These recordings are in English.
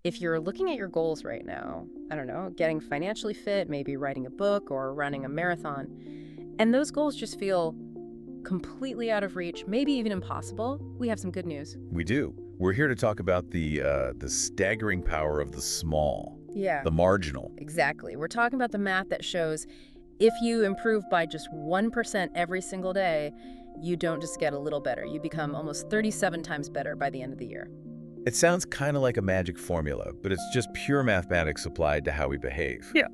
If you're looking at your goals right now, I don't know, getting financially fit, maybe writing a book or running a marathon, and those goals just feel completely out of reach, maybe even impossible, we have some good news. We do. We're here to talk about the staggering power of the small, Yeah, the marginal. exactly. We're talking about the math that shows if you improve by just 1% every single day, you don't just get a little better. You become almost 37 times better by the end of the year. It sounds kind of like a magic formula, but it's just pure mathematics applied to how we behave. Yeah.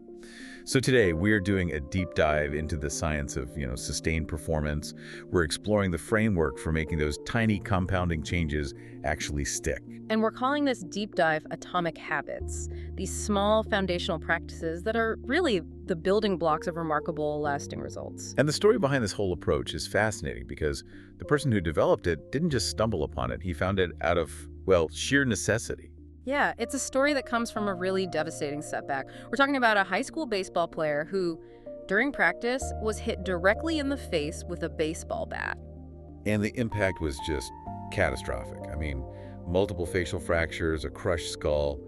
So today we're doing a deep dive into the science of, sustained performance. We're exploring the framework for making those tiny compounding changes actually stick. And we're calling this deep dive atomic habits, these small foundational practices that are really the building blocks of remarkable, lasting results. And the story behind this whole approach is fascinating because the person who developed it didn't just stumble upon it. He found it out of, sheer necessity. Yeah, it's a story that comes from a really devastating setback. We're talking about a high school baseball player who, during practice, was hit directly in the face with a baseball bat. And the impact was just catastrophic. I mean, multiple facial fractures, a crushed skull.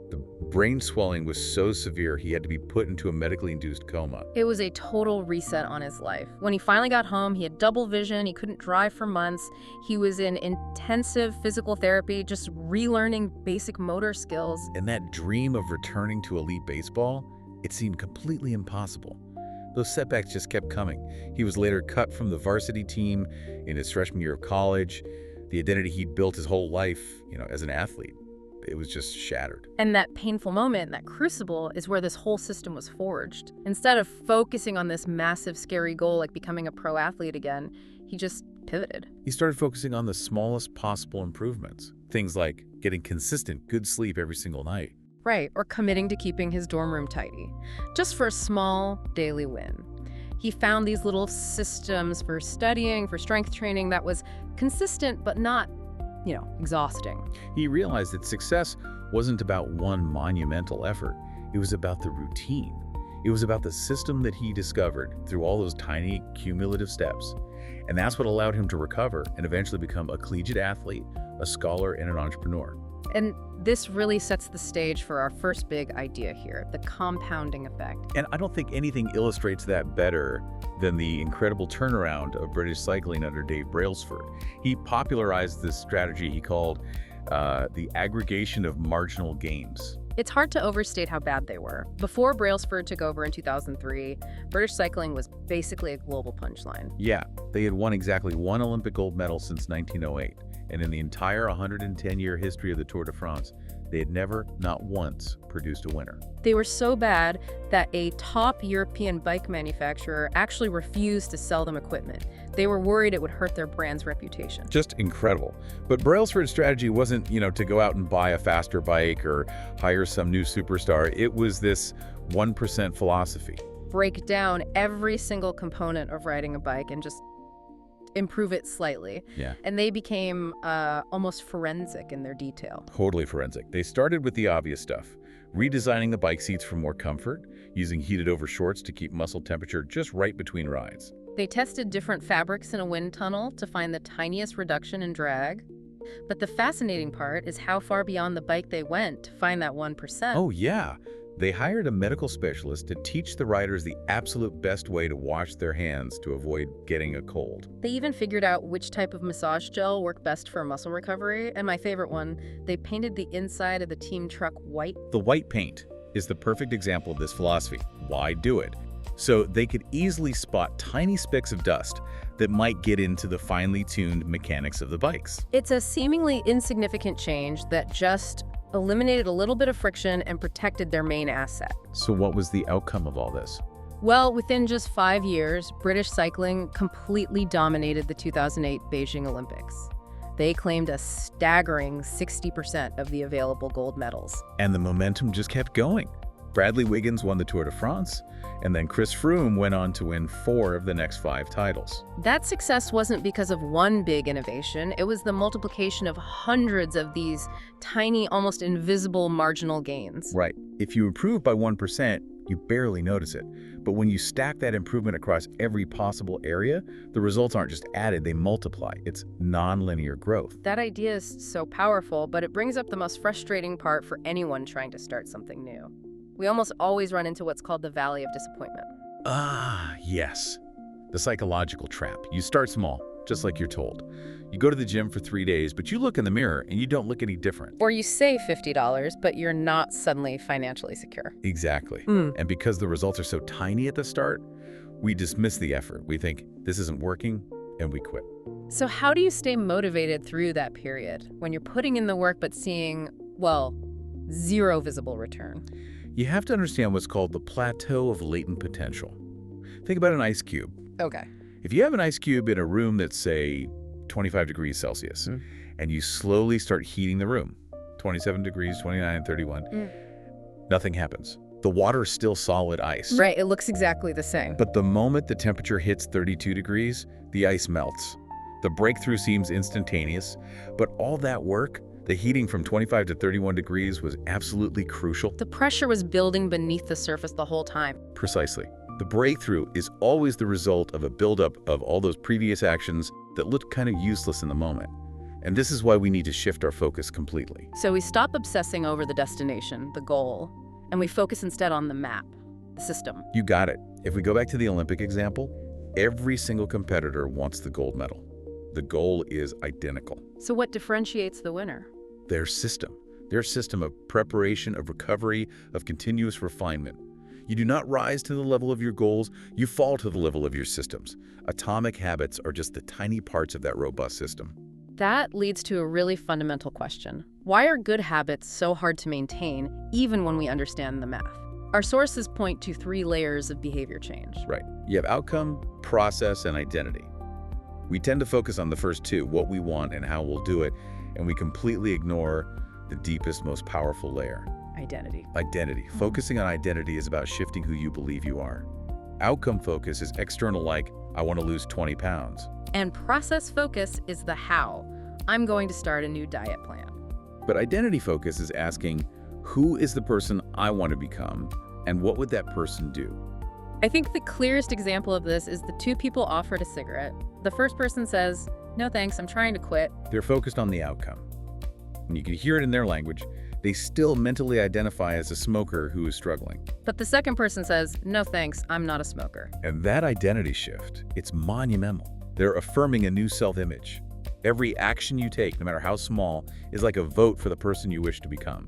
The brain swelling was so severe he had to be put into a medically induced coma. It was a total reset on his life. When he finally got home, he had double vision, he couldn't drive for months, he was in intensive physical therapy, just relearning basic motor skills. And that dream of returning to elite baseball, it seemed completely impossible. Those setbacks just kept coming. He was later cut from the varsity team in his freshman year of college. The identity he'd built his whole life, as an athlete, it was just shattered. And that painful moment, that crucible, is where this whole system was forged. Instead of focusing on this massive, scary goal like becoming a pro athlete again, he just pivoted. He started focusing on the smallest possible improvements. Things like getting consistent, good sleep every single night. Right, or committing to keeping his dorm room tidy, just for a small daily win. He found these little systems for studying, for strength training that was consistent but not exhausting. He realized that success wasn't about one monumental effort. It was about the routine. It was about the system that he discovered through all those tiny cumulative steps. And that's what allowed him to recover and eventually become a collegiate athlete, a scholar, and an entrepreneur. And this really sets the stage for our first big idea here, the compounding effect. And I don't think anything illustrates that better than the incredible turnaround of British cycling under Dave Brailsford. He popularized this strategy he called the aggregation of marginal gains. It's hard to overstate how bad they were. Before Brailsford took over in 2003, British cycling was basically a global punchline. Yeah, they had won exactly one Olympic gold medal since 1908. And in the entire 110-year history of the Tour de France, they had never, not once, produced a winner. They were so bad that a top European bike manufacturer actually refused to sell them equipment. They were worried it would hurt their brand's reputation. Just incredible. But Brailsford's strategy wasn't, to go out and buy a faster bike or hire some new superstar. It was this 1% philosophy. Break down every single component of riding a bike and just improve it slightly. Yeah. And they became almost forensic in their detail. Totally forensic. They started with the obvious stuff, redesigning the bike seats for more comfort, using heated over shorts to keep muscle temperature just right between rides. They tested different fabrics in a wind tunnel to find the tiniest reduction in drag. But the fascinating part is how far beyond the bike they went to find that 1%. Oh, yeah. They hired a medical specialist to teach the riders the absolute best way to wash their hands to avoid getting a cold. They even figured out which type of massage gel worked best for muscle recovery. And my favorite one, they painted the inside of the team truck white. The white paint is the perfect example of this philosophy. Why do it? So they could easily spot tiny specks of dust that might get into the finely tuned mechanics of the bikes. It's a seemingly insignificant change that just eliminated a little bit of friction and protected their main asset. So what was the outcome of all this? Well, within just 5 years, British cycling completely dominated the 2008 Beijing Olympics. They claimed a staggering 60% of the available gold medals. And the momentum just kept going. Bradley Wiggins won the Tour de France, and then Chris Froome went on to win 4 of the next 5 titles. That success wasn't because of one big innovation. It was the multiplication of hundreds of these tiny, almost invisible marginal gains. Right. If you improve by 1%, you barely notice it. But when you stack that improvement across every possible area, the results aren't just added, they multiply. It's nonlinear growth. That idea is so powerful, but it brings up the most frustrating part for anyone trying to start something new. We almost always run into what's called the valley of disappointment. Ah, yes. The psychological trap. You start small, just like you're told. You go to the gym for 3 days, but you look in the mirror and you don't look any different. Or you save $50, but you're not suddenly financially secure. Exactly. And because the results are so tiny at the start, we dismiss the effort. We think, this isn't working, and we quit. So how do you stay motivated through that period when you're putting in the work but seeing, well, zero visible return? You have to understand what's called the plateau of latent potential. Think about an ice cube. Okay. If you have an ice cube in a room that's, say, 25 degrees Celsius, and you slowly start heating the room, 27 degrees, 29, 31, nothing happens. The water is still solid ice. Right, it looks exactly the same. But the moment the temperature hits 32 degrees, the ice melts. The breakthrough seems instantaneous, but all that work, the heating from 25 to 31 degrees, was absolutely crucial. The pressure was building beneath the surface the whole time. Precisely. The breakthrough is always the result of a buildup of all those previous actions that looked kind of useless in the moment. And this is why we need to shift our focus completely. So we stop obsessing over the destination, the goal, and we focus instead on the map, the system. You got it. If we go back to the Olympic example, every single competitor wants the gold medal. The goal is identical. So what differentiates the winner? Their system of preparation, of recovery, of continuous refinement. You do not rise to the level of your goals, you fall to the level of your systems. Atomic habits are just the tiny parts of that robust system. That leads to a really fundamental question. Why are good habits so hard to maintain, even when we understand the math? Our sources point to 3 layers of behavior change. Right. You have outcome, process, and identity. We tend to focus on the first 2, what we want and how we'll do it, and we completely ignore the deepest, most powerful layer. Identity. Identity. Focusing on identity is about shifting who you believe you are. Outcome focus is external, like, I want to lose 20 pounds. And process focus is the how. I'm going to start a new diet plan. But identity focus is asking, who is the person I want to become, and what would that person do? I think the clearest example of this is the 2 people offered a cigarette. The first person says, "No thanks, I'm trying to quit." They're focused on the outcome. And you can hear it in their language. They still mentally identify as a smoker who is struggling. But the second person says, "No thanks, I'm not a smoker." And that identity shift, it's monumental. They're affirming a new self-image. Every action you take, no matter how small, is like a vote for the person you wish to become.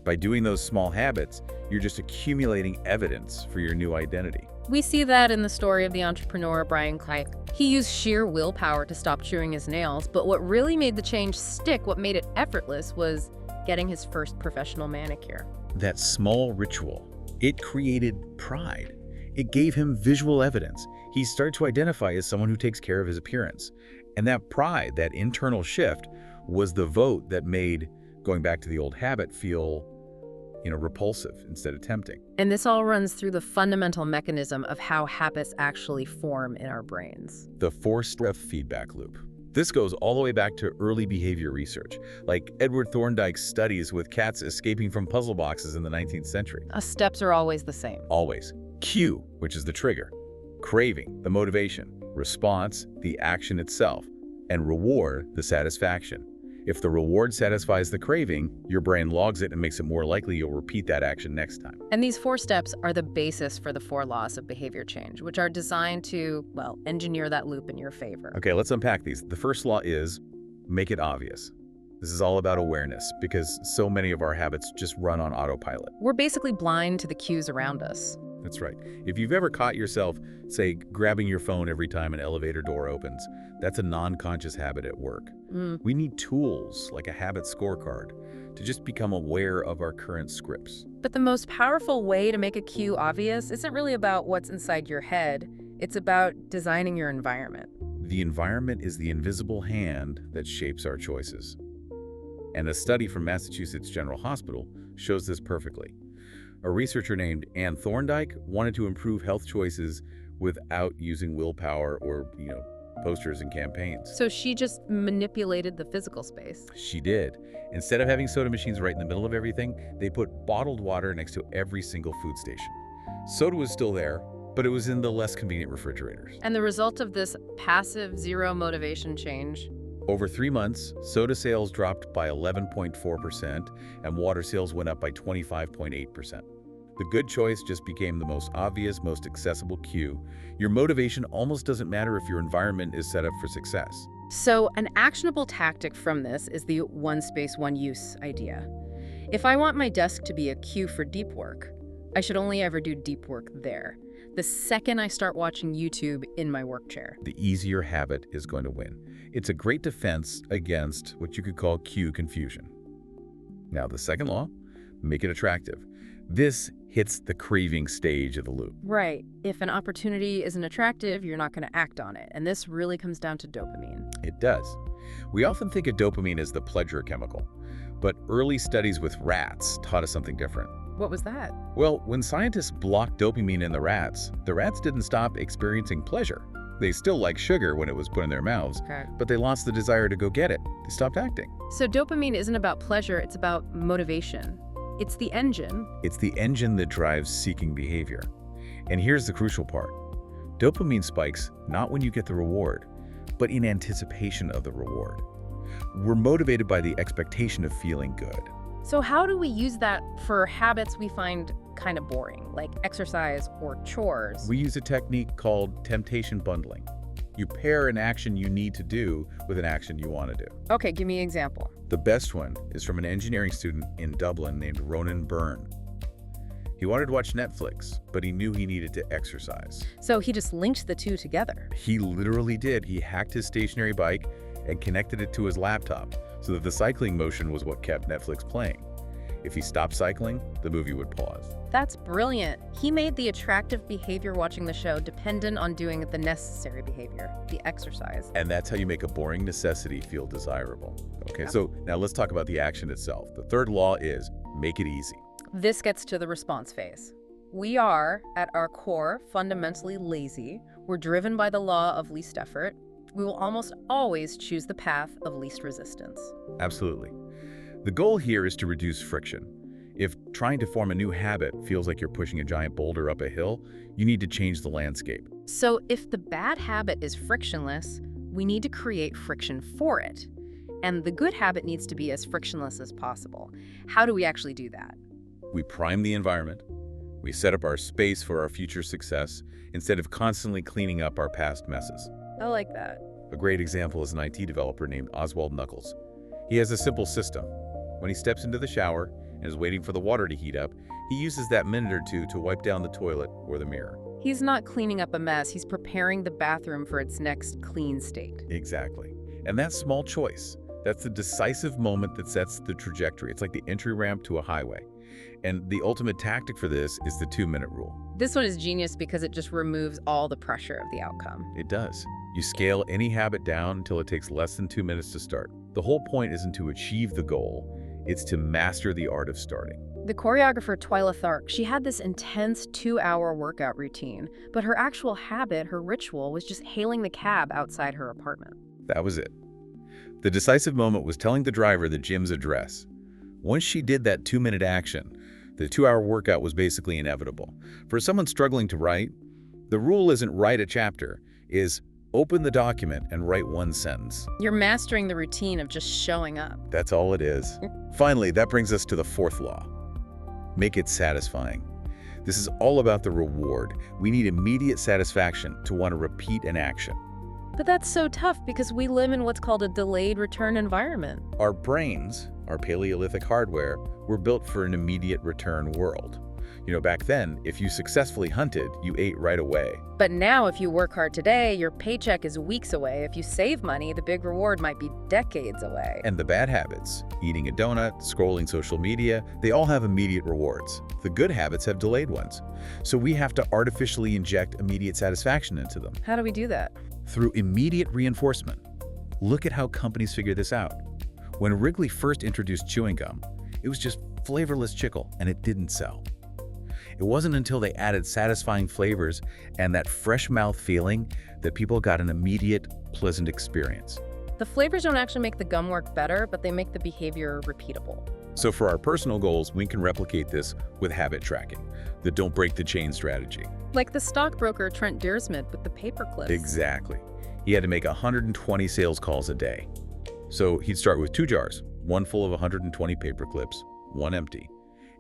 By doing those small habits, you're just accumulating evidence for your new identity. We see that in the story of the entrepreneur Brian Clark. He used sheer willpower to stop chewing his nails, but what really made the change stick, what made it effortless, was getting his first professional manicure. That small ritual, it created pride. It gave him visual evidence. He started to identify as someone who takes care of his appearance. And that pride, that internal shift, was the vote that made going back to the old habit feel, repulsive instead of tempting. And this all runs through the fundamental mechanism of how habits actually form in our brains. The 4-step feedback loop. This goes all the way back to early behavior research, like Edward Thorndike's studies with cats escaping from puzzle boxes in the 19th century. Steps are always the same. Always. Cue, which is the trigger. Craving, the motivation. Response, the action itself. And reward, the satisfaction. If the reward satisfies the craving, your brain logs it and makes it more likely you'll repeat that action next time. And these 4 steps are the basis for the 4 laws of behavior change, which are designed to, engineer that loop in your favor. Okay, let's unpack these. The first law is make it obvious. This is all about awareness because so many of our habits just run on autopilot. We're basically blind to the cues around us. That's right. If you've ever caught yourself, say, grabbing your phone every time an elevator door opens, that's a non-conscious habit at work. We need tools like a habit scorecard to just become aware of our current scripts. But the most powerful way to make a cue obvious isn't really about what's inside your head. It's about designing your environment. The environment is the invisible hand that shapes our choices. And a study from Massachusetts General Hospital shows this perfectly. A researcher named Anne Thorndike wanted to improve health choices without using willpower or, posters and campaigns. So she just manipulated the physical space. She did. Instead of having soda machines right in the middle of everything, they put bottled water next to every single food station. Soda was still there, but it was in the less convenient refrigerators. And the result of this passive zero motivation change? Over 3 months, soda sales dropped by 11.4% and water sales went up by 25.8%. The good choice just became the most obvious, most accessible cue. Your motivation almost doesn't matter if your environment is set up for success. So an actionable tactic from this is the one space, one use idea. If I want my desk to be a cue for deep work, I should only ever do deep work there. The second I start watching YouTube in my work chair. The easier habit is going to win. It's a great defense against what you could call cue confusion. Now, the second law, make it attractive. This hits the craving stage of the loop. Right. If an opportunity isn't attractive, you're not going to act on it. And this really comes down to dopamine. It does. We often think of dopamine as the pleasure chemical, but early studies with rats taught us something different. What was that? Well, when scientists blocked dopamine in the rats didn't stop experiencing pleasure. They still liked sugar when it was put in their mouths, Okay. but they lost the desire to go get it. They stopped acting. So dopamine isn't about pleasure, it's about motivation. It's the engine. It's the engine that drives seeking behavior. And here's the crucial part. Dopamine spikes not when you get the reward, but in anticipation of the reward. We're motivated by the expectation of feeling good. So how do we use that for habits we find kind of boring, like exercise or chores? We use a technique called temptation bundling. You pair an action you need to do with an action you want to do. Okay, give me an example. The best one is from an engineering student in Dublin named Ronan Byrne. He wanted to watch Netflix, but he knew he needed to exercise. So he just linked the two together. He literally did. He hacked his stationary bike and connected it to his laptop so that the cycling motion was what kept Netflix playing. If he stopped cycling, the movie would pause. That's brilliant. He made the attractive behavior watching the show dependent on doing the necessary behavior, the exercise. And that's how you make a boring necessity feel desirable. Okay, Yeah. so now let's talk about the action itself. The third law is make it easy. This gets to the response phase. We are, at our core, fundamentally lazy. We're driven by the law of least effort. We will almost always choose the path of least resistance. Absolutely. The goal here is to reduce friction. If trying to form a new habit feels like you're pushing a giant boulder up a hill, you need to change the landscape. So if the bad habit is frictionless, we need to create friction for it. And the good habit needs to be as frictionless as possible. How do we actually do that? We prime the environment. We set up our space for our future success instead of constantly cleaning up our past messes. I like that. A great example is an IT developer named Oswald Knuckles. He has a simple system. When he steps into the shower and is waiting for the water to heat up, he uses that minute or two to wipe down the toilet or the mirror. He's not cleaning up a mess, he's preparing the bathroom for its next clean state. Exactly. And that small choice, that's the decisive moment that sets the trajectory. It's like the entry ramp to a highway. And the ultimate tactic for this is the 2-minute rule. This one is genius because it just removes all the pressure of the outcome. It does. You scale any habit down until it takes less than 2 minutes to start. The whole point isn't to achieve the goal, it's to master the art of starting. The choreographer Twyla Thark, she had this intense 2-hour workout routine, but her actual habit, her ritual, was just hailing the cab outside her apartment. That was it. The decisive moment was telling the driver the gym's address. Once she did that 2-minute action, the 2-hour workout was basically inevitable. For someone struggling to write, the rule isn't write a chapter, is open the document and write one sentence. You're mastering the routine of just showing up. That's all it is. Finally, that brings us to the fourth law. Make it satisfying. This is all about the reward. We need immediate satisfaction to want to repeat an action. But that's so tough because we live in what's called a delayed return environment. Our brains, our Paleolithic hardware, were built for an immediate return world. You know, back then, if you successfully hunted, you ate right away. But now, if you work hard today, your paycheck is weeks away. If you save money, the big reward might be decades away. And the bad habits, eating a donut, scrolling social media, they all have immediate rewards. The good habits have delayed ones. So we have to artificially inject immediate satisfaction into them. How do we do that? Through immediate reinforcement. Look at how companies figure this out. When Wrigley first introduced chewing gum, it was just flavorless chicle, and it didn't sell. It wasn't until they added satisfying flavors and that fresh mouth feeling that people got an immediate, pleasant experience. The flavors don't actually make the gum work better, but they make the behavior repeatable. So for our personal goals, we can replicate this with habit tracking, the don't break the chain strategy. Like the stockbroker Trent Deersmith with the paper clips. Exactly. He had to make 120 sales calls a day. So he'd start with 2 jars, one full of 120 paper clips, one empty.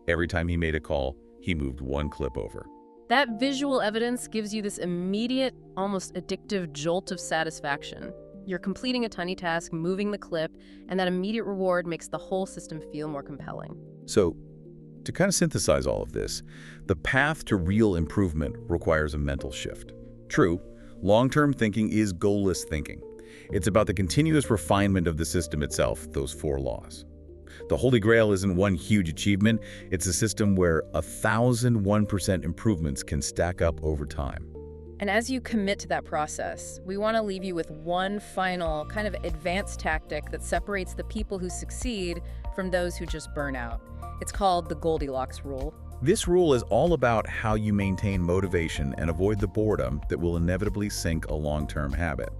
Every time he made a call, he moved one clip over. That visual evidence gives you this immediate, almost addictive jolt of satisfaction. You're completing a tiny task, moving the clip, and that immediate reward makes the whole system feel more compelling. So, to kind of synthesize all of this, the path to real improvement requires a mental shift. True, long-term thinking is goalless thinking. It's about the continuous refinement of the system itself, those 4 laws. The Holy Grail isn't one huge achievement, it's a system where 1,001% improvements can stack up over time. And as you commit to that process, we want to leave you with one final kind of advanced tactic that separates the people who succeed from those who just burn out. It's called the Goldilocks rule. This rule is all about how you maintain motivation and avoid the boredom that will inevitably sink a long-term habit.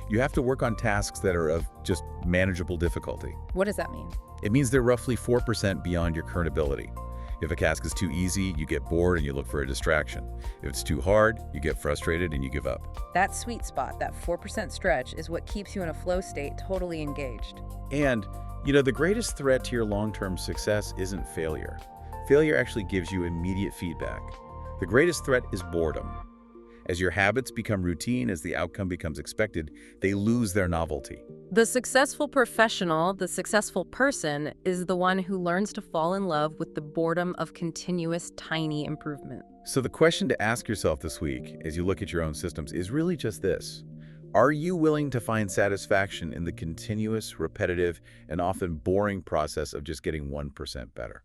You have to work on tasks that are of just manageable difficulty. What does that mean? It means they're roughly 4% beyond your current ability. If a task is too easy, you get bored and you look for a distraction. If it's too hard, you get frustrated and you give up. That sweet spot, that 4% stretch, is what keeps you in a flow state, totally engaged. And, the greatest threat to your long-term success isn't failure. Failure actually gives you immediate feedback. The greatest threat is boredom. As your habits become routine, as the outcome becomes expected, they lose their novelty. The successful professional, the successful person, is the one who learns to fall in love with the boredom of continuous tiny improvement. So the question to ask yourself this week, as you look at your own systems, is really just this. Are you willing to find satisfaction in the continuous, repetitive, and often boring process of just getting 1% better?